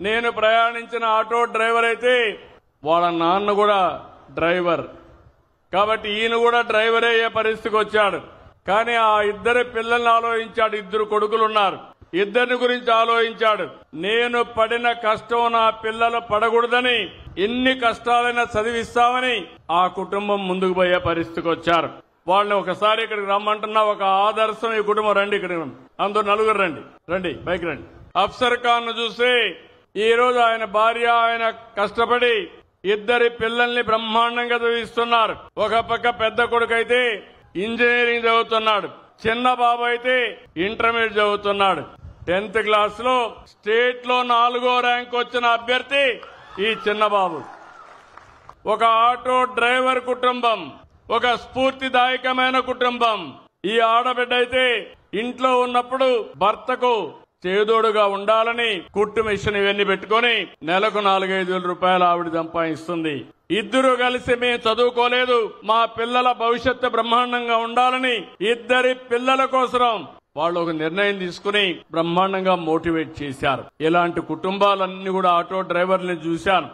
నేను ప్రయాణించిన auto driver అయితే వాళ్ళ నాన్న కూడా డ్రైవర్, కాబట్టి ఈయన కూడా డ్రైవర్ అయ్యే పరిస్థితికి వచ్చాడు. కానీ ఆ ఇద్దరి పిల్లల్ని ఆలోచించాడు. 2 కొడుకులున్నారు, ఇద్దరిని గురించి ఆలోచించాడు. నేను పడిన కష్టం నా పిల్లలు పడకూడదని ఎన్ని కష్టాలైనా చదివిస్తామని ఆ కుటుంబం ముందుకు పోయే పరిస్థితికి వచ్చారు. వాళ్ళని ఒకసారి ఇక్కడికి రమ్మంటున్నా, ఒక ఆదర్శం ఈ కుటుంబం. రండి, ఇక్కడ అందరూ నలుగురు రండి, పైకి రండి. అఫ్సర్ ఖాన్ ను చూసి ఈ రోజు ఆయన భార్య ఆయన కష్టపడి 2 పిల్లల్ని బ్రహ్మాండంగా చదివిస్తున్నారు. ఒక పక్క పెద్ద కొడుకు అయితే ఇంజనీరింగ్ చదువుతున్నాడు, చిన్న బాబు అయితే ఇంటర్మీడియట్ చదువుతున్నాడు. 10th క్లాస్ లో స్టేట్ లో 4వ ర్యాంక్ వచ్చిన అభ్యర్థి ఈ చిన్న బాబు. ఒక ఆటో డ్రైవర్ కుటుంబం, ఒక స్ఫూర్తిదాయకమైన కుటుంబం. ఈ ఆడబిడ్డ అయితే ఇంట్లో ఉన్నప్పుడు భర్తకు చేదోడుగా ఉండాలని కుట్టు మిషన్ ఇవన్నీ పెట్టుకుని నెలకు 4-5 రూపాయలు ఆవిడ సంపాదిస్తుంది. ఇద్దరు కలిసి మేము చదువుకోలేదు, మా పిల్లల భవిష్యత్తు బ్రహ్మాండంగా ఉండాలని 2 పిల్లల కోసం వాళ్ళు ఒక నిర్ణయం తీసుకుని బ్రహ్మాండంగా మోటివేట్ చేశారు. ఇలాంటి కుటుంబాలన్నీ కూడా ఆటో డ్రైవర్ని చూశాను.